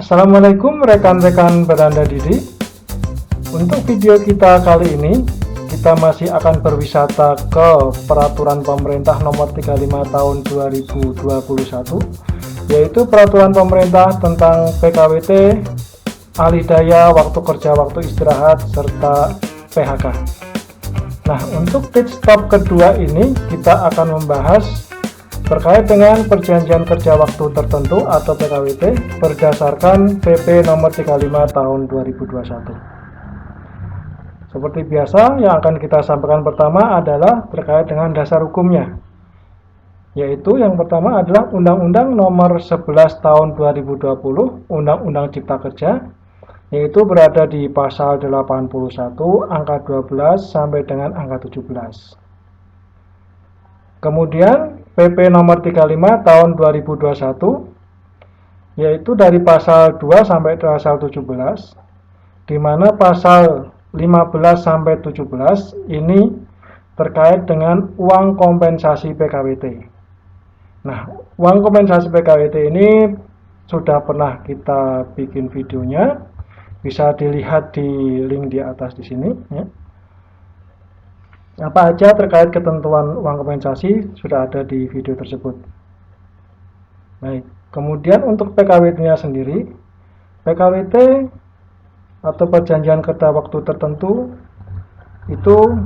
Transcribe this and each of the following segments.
Assalamualaikum rekan-rekan beranda didik. Untuk video kita kali ini, kita masih akan berwisata ke Peraturan Pemerintah Nomor 35 Tahun 2021, yaitu Peraturan Pemerintah tentang PKWT, alih daya, waktu kerja, waktu istirahat, serta PHK. Nah, untuk pit stop kedua ini, kita akan membahas terkait dengan perjanjian kerja waktu tertentu atau PKWT berdasarkan PP nomor 35 tahun 2021. Seperti biasa, yang akan kita sampaikan pertama adalah terkait dengan dasar hukumnya, yaitu yang pertama adalah Undang-Undang nomor 11 tahun 2020, Undang-Undang Cipta Kerja, yaitu berada di pasal 81 angka 12 sampai dengan angka 17. Kemudian PP nomor 35 tahun 2021, yaitu dari pasal 2 sampai pasal 17, di mana pasal 15 sampai 17 ini terkait dengan uang kompensasi PKWT. Nah, uang kompensasi PKWT ini sudah pernah kita bikin videonya, bisa dilihat di link di atas di sini ya. Apa aja terkait ketentuan uang kompensasi sudah ada di video tersebut. Baik, kemudian untuk PKWT-nya sendiri, PKWT atau perjanjian kerja waktu tertentu itu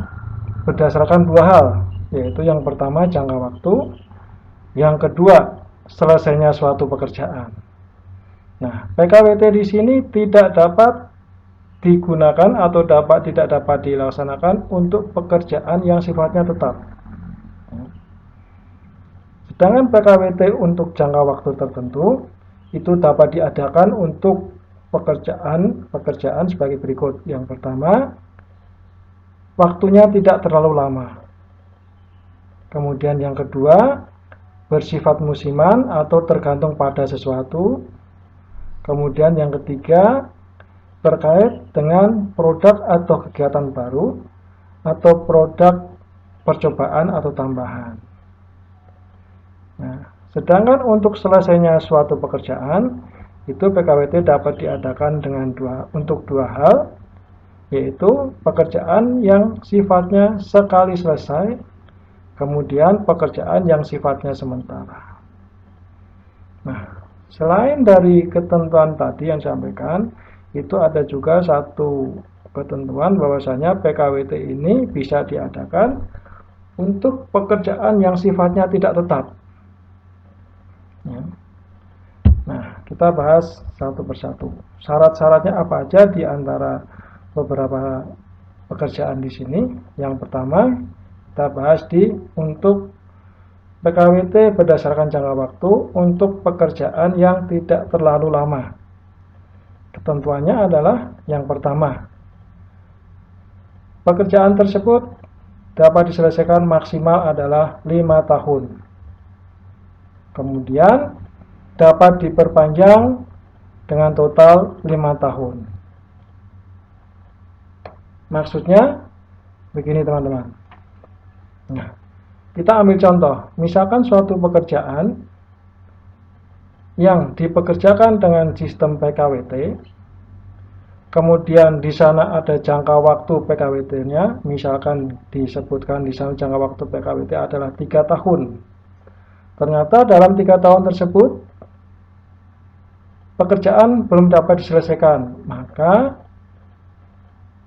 berdasarkan dua hal, yaitu yang pertama jangka waktu, yang kedua selesainya suatu pekerjaan. Nah, PKWT di sini tidak dapat digunakan atau tidak dapat dilaksanakan untuk pekerjaan yang sifatnya tetap. Sedangkan PKWT untuk jangka waktu tertentu itu dapat diadakan untuk pekerjaan sebagai berikut. Yang pertama, waktunya tidak terlalu lama. Kemudian yang kedua, bersifat musiman atau tergantung pada sesuatu. Kemudian yang ketiga, terkait dengan produk atau kegiatan baru atau produk percobaan atau tambahan. Nah, sedangkan untuk selesainya suatu pekerjaan itu PKWT dapat diadakan dengan untuk dua hal, yaitu pekerjaan yang sifatnya sekali selesai, kemudian pekerjaan yang sifatnya sementara. Nah, selain dari ketentuan tadi yang saya sampaikan, itu ada juga satu ketentuan bahwasanya PKWT ini bisa diadakan untuk pekerjaan yang sifatnya tidak tetap. Ya. Nah, kita bahas satu persatu. Syarat-syaratnya apa aja di antara beberapa pekerjaan di sini. Yang pertama, kita bahas untuk PKWT berdasarkan jangka waktu untuk pekerjaan yang tidak terlalu lama. Ketentuannya adalah yang pertama, pekerjaan tersebut dapat diselesaikan maksimal adalah 5 tahun. Kemudian dapat diperpanjang dengan total 5 tahun. Maksudnya begini teman-teman. Nah, kita ambil contoh, misalkan suatu pekerjaan yang dipekerjakan dengan sistem PKWT, kemudian di sana ada jangka waktu PKWT-nya, misalkan disebutkan di sana jangka waktu PKWT adalah 3 tahun. Ternyata dalam 3 tahun tersebut pekerjaan belum dapat diselesaikan, maka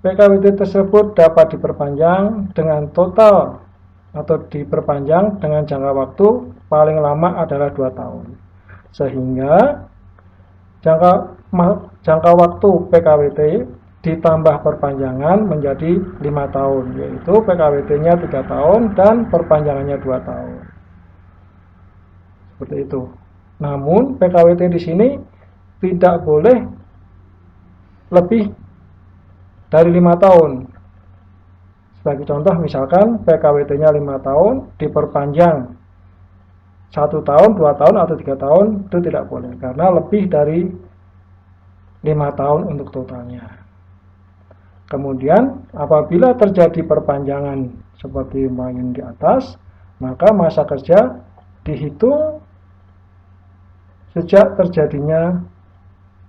PKWT tersebut dapat diperpanjang dengan total atau diperpanjang dengan jangka waktu paling lama adalah 2 tahun. Sehingga jangka waktu PKWT ditambah perpanjangan menjadi 5 tahun, yaitu PKWT-nya 3 tahun dan perpanjangannya 2 tahun. Seperti itu. Namun PKWT di sini tidak boleh lebih dari 5 tahun. Sebagai contoh, misalkan PKWT-nya 5 tahun diperpanjang 1 tahun, 2 tahun, atau 3 tahun, itu tidak boleh, karena lebih dari 5 tahun untuk totalnya. Kemudian, apabila terjadi perpanjangan seperti yang di atas, maka masa kerja dihitung sejak terjadinya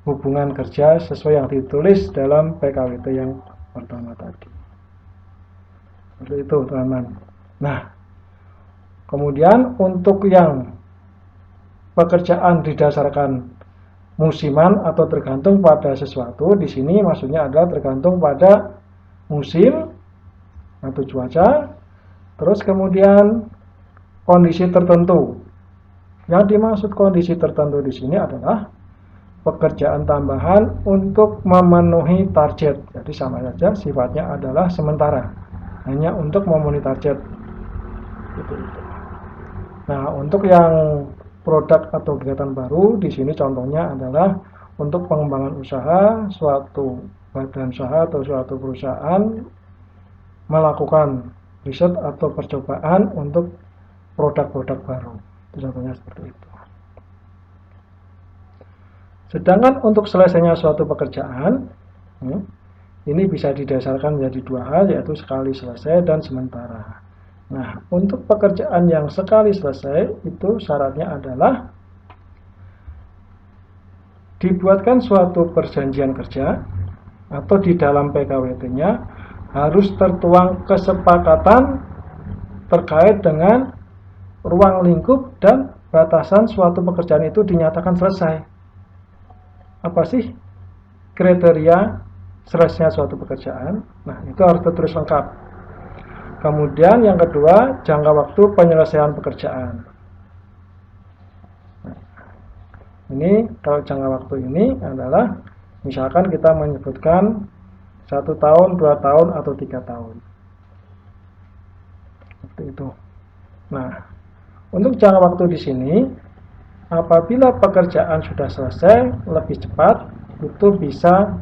hubungan kerja sesuai yang ditulis dalam PKWT yang pertama tadi. Seperti itu, teman-teman. Nah, kemudian untuk yang pekerjaan didasarkan musiman atau tergantung pada sesuatu, di sini maksudnya adalah tergantung pada musim atau cuaca, terus kemudian kondisi tertentu. Yang dimaksud kondisi tertentu di sini adalah pekerjaan tambahan untuk memenuhi target. Jadi sama saja sifatnya adalah sementara, hanya untuk memenuhi target. Gitu. Nah, untuk yang produk atau kegiatan baru di sini contohnya adalah untuk pengembangan usaha, suatu badan usaha atau suatu perusahaan melakukan riset atau percobaan untuk produk-produk baru. Contohnya seperti itu. Sedangkan untuk selesainya suatu pekerjaan, ini bisa didasarkan menjadi dua hal, yaitu sekali selesai dan sementara. Nah, untuk pekerjaan yang sekali selesai, itu syaratnya adalah dibuatkan suatu perjanjian kerja, atau di dalam PKWT-nya harus tertuang kesepakatan terkait dengan ruang lingkup dan batasan suatu pekerjaan itu dinyatakan selesai. Apa sih kriteria selesainya suatu pekerjaan? Nah, itu harus tertulis lengkap. Kemudian yang kedua, jangka waktu penyelesaian pekerjaan. Nah, ini kalau jangka waktu ini adalah misalkan kita menyebutkan 1 tahun, 2 tahun, atau 3 tahun. Seperti itu. Nah, untuk jangka waktu di sini, apabila pekerjaan sudah selesai lebih cepat, itu bisa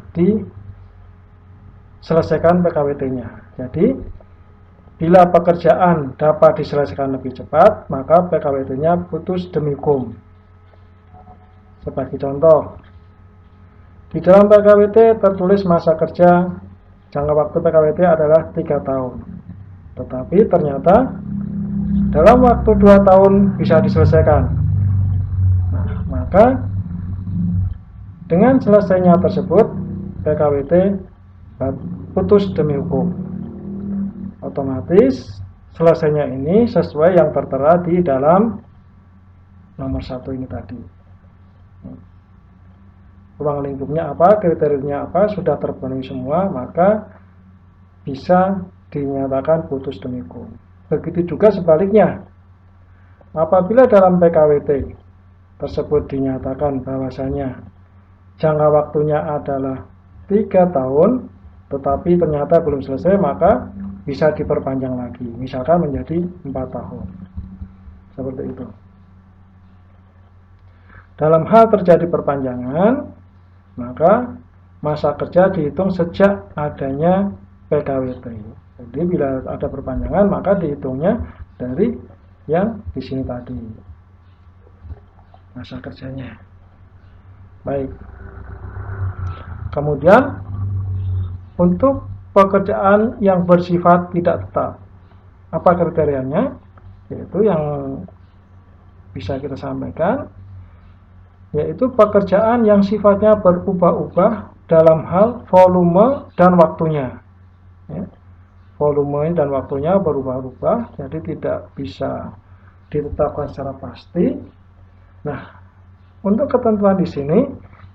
diselesaikan PKWT-nya. Jadi bila pekerjaan dapat diselesaikan lebih cepat, maka PKWT-nya putus demi hukum. Sebagai contoh, di dalam PKWT tertulis masa kerja jangka waktu PKWT adalah 3 tahun. Tetapi ternyata dalam waktu 2 tahun bisa diselesaikan. Nah, maka dengan selesainya tersebut, PKWT putus demi hukum. Otomatis selesainya ini sesuai yang tertera di dalam nomor 1 ini tadi. Ruang lingkupnya apa, kriterianya apa, sudah terpenuhi semua, maka bisa dinyatakan putus demi hukum. Begitu juga sebaliknya. Apabila dalam PKWT tersebut dinyatakan bahwasanya jangka waktunya adalah 3 tahun, tetapi ternyata belum selesai, maka bisa diperpanjang lagi, misalkan menjadi 4 tahun. Seperti itu. Dalam hal terjadi perpanjangan, maka masa kerja dihitung sejak adanya PKWT. Jadi bila ada perpanjangan, maka dihitungnya dari yang di sini tadi, masa kerjanya. Baik. Kemudian untuk pekerjaan yang bersifat tidak tetap, apa kriterianya? Yaitu yang bisa kita sampaikan, yaitu pekerjaan yang sifatnya berubah-ubah dalam hal volume dan waktunya. Ya, volume dan waktunya berubah-ubah, jadi tidak bisa ditetapkan secara pasti. Nah, untuk ketentuan di sini,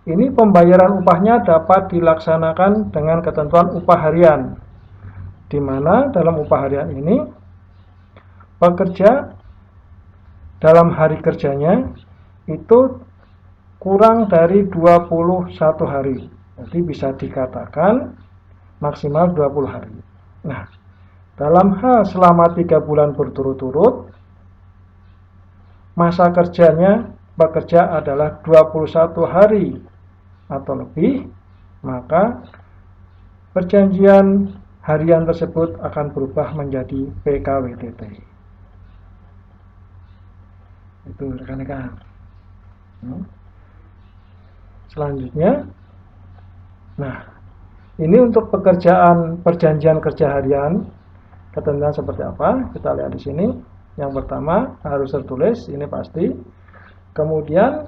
ini pembayaran upahnya dapat dilaksanakan dengan ketentuan upah harian, di mana dalam upah harian ini pekerja dalam hari kerjanya itu kurang dari 21 hari. Jadi bisa dikatakan maksimal 20 hari. Nah, dalam hal selama 3 bulan berturut-turut, masa kerjanya bekerja adalah 21 hari atau lebih, maka perjanjian harian tersebut akan berubah menjadi PKWTT. Itu rekan-rekan. Selanjutnya, nah, ini untuk pekerjaan perjanjian kerja harian, ketentuan seperti apa? Kita lihat di sini. Yang pertama harus tertulis, ini pasti. Kemudian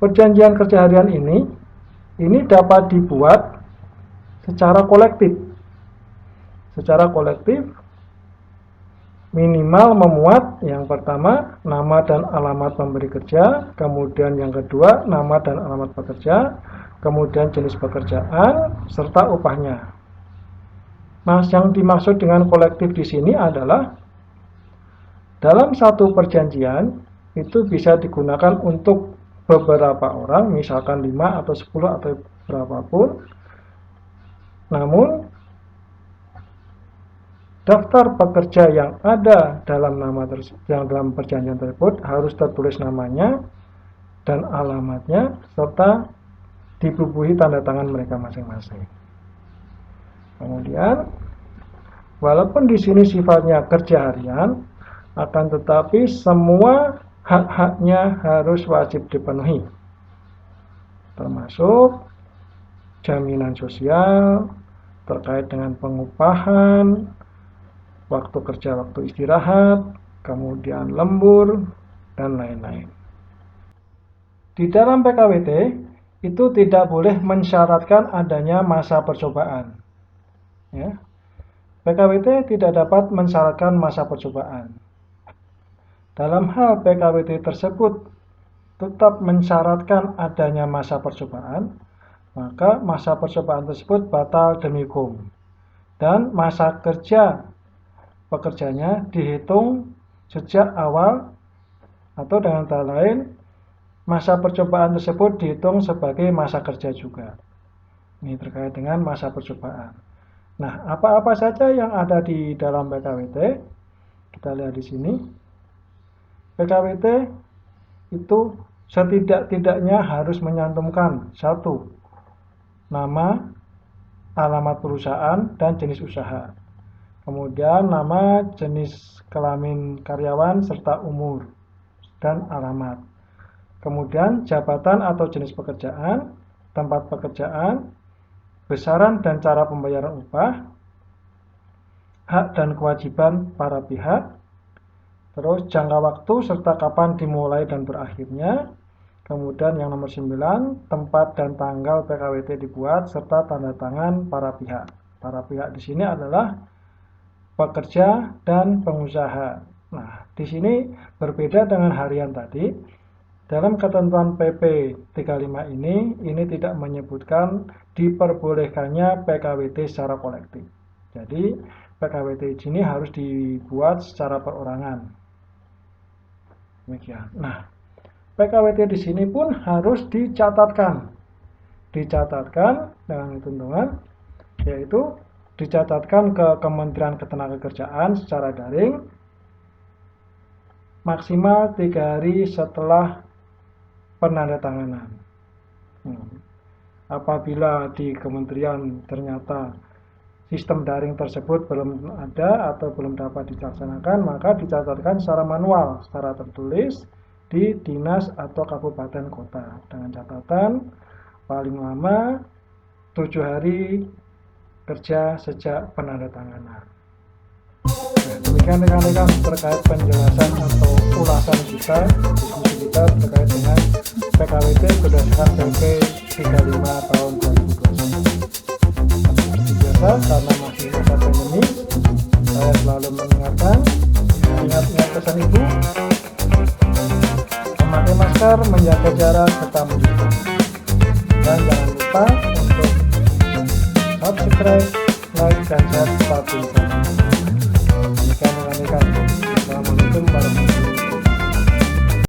perjanjian kerja harian ini dapat dibuat secara kolektif. Secara kolektif minimal memuat yang pertama nama dan alamat pemberi kerja, kemudian yang kedua nama dan alamat pekerja, kemudian jenis pekerjaan serta upahnya. Nah, yang dimaksud dengan kolektif di sini adalah dalam satu perjanjian itu bisa digunakan untuk beberapa orang, misalkan 5 atau 10 atau berapapun. Namun daftar pekerja yang ada dalam dalam perjanjian tersebut harus tertulis namanya dan alamatnya serta dibubuhi tanda tangan mereka masing-masing. Kemudian, walaupun di sini sifatnya kerja harian, akan tetapi semua hak-haknya harus wajib dipenuhi, termasuk jaminan sosial terkait dengan pengupahan, waktu kerja, waktu istirahat, kemudian lembur, dan lain-lain. Di dalam PKWT itu tidak boleh mensyaratkan adanya masa percobaan. Ya. PKWT tidak dapat mensyaratkan masa percobaan. Dalam hal PKWT tersebut tetap mensyaratkan adanya masa percobaan, maka masa percobaan tersebut batal demi hukum. Dan masa kerja pekerjanya dihitung sejak awal, atau dengan kata lain masa percobaan tersebut dihitung sebagai masa kerja juga. Ini terkait dengan masa percobaan. Nah, apa-apa saja yang ada di dalam PKWT? Kita lihat di sini. PKWT itu setidak-tidaknya harus menyantumkan 1. Nama, alamat perusahaan, dan jenis usaha. Kemudian nama, jenis kelamin karyawan, serta umur dan alamat. Kemudian jabatan atau jenis pekerjaan, tempat pekerjaan, besaran dan cara pembayaran upah, hak dan kewajiban para pihak, terus jangka waktu serta kapan dimulai dan berakhirnya. Kemudian yang nomor 9, tempat dan tanggal PKWT dibuat serta tanda tangan para pihak. Para pihak di sini adalah pekerja dan pengusaha. Nah, di sini berbeda dengan harian tadi. Dalam ketentuan PP 35 ini tidak menyebutkan diperbolehkannya PKWT secara kolektif. Jadi, PKWT di sini harus dibuat secara perorangan. Demikian. Nah, PKWT di sini pun harus dicatatkan. Dicatatkan dengan hitung-hitungan, yaitu dicatatkan ke Kementerian Ketenagakerjaan secara daring maksimal 3 hari setelah penandatanganan. Apabila di kementerian ternyata sistem daring tersebut belum ada atau belum dapat dilaksanakan, maka dicatatkan secara manual, secara tertulis di dinas atau kabupaten kota dengan catatan paling lama 7 hari kerja sejak penandatanganan. Nah, demikian rekan-rekan terkait penjelasan atau ulasan kita, diskusi kita terkait dengan PKWT berdasarkan PP 35 tahun 2021. Seperti biasa, karena masih masa pandemi, saya selalu mengingatkan, ingat pesan ibu, memakai masker, menjaga jarak, serta mencuci tangan. Dan jangan lupa untuk subscribe, like, dan share status. Demikian rekan-rekan. Assalamualaikum warahmatullahi wabarakatuh.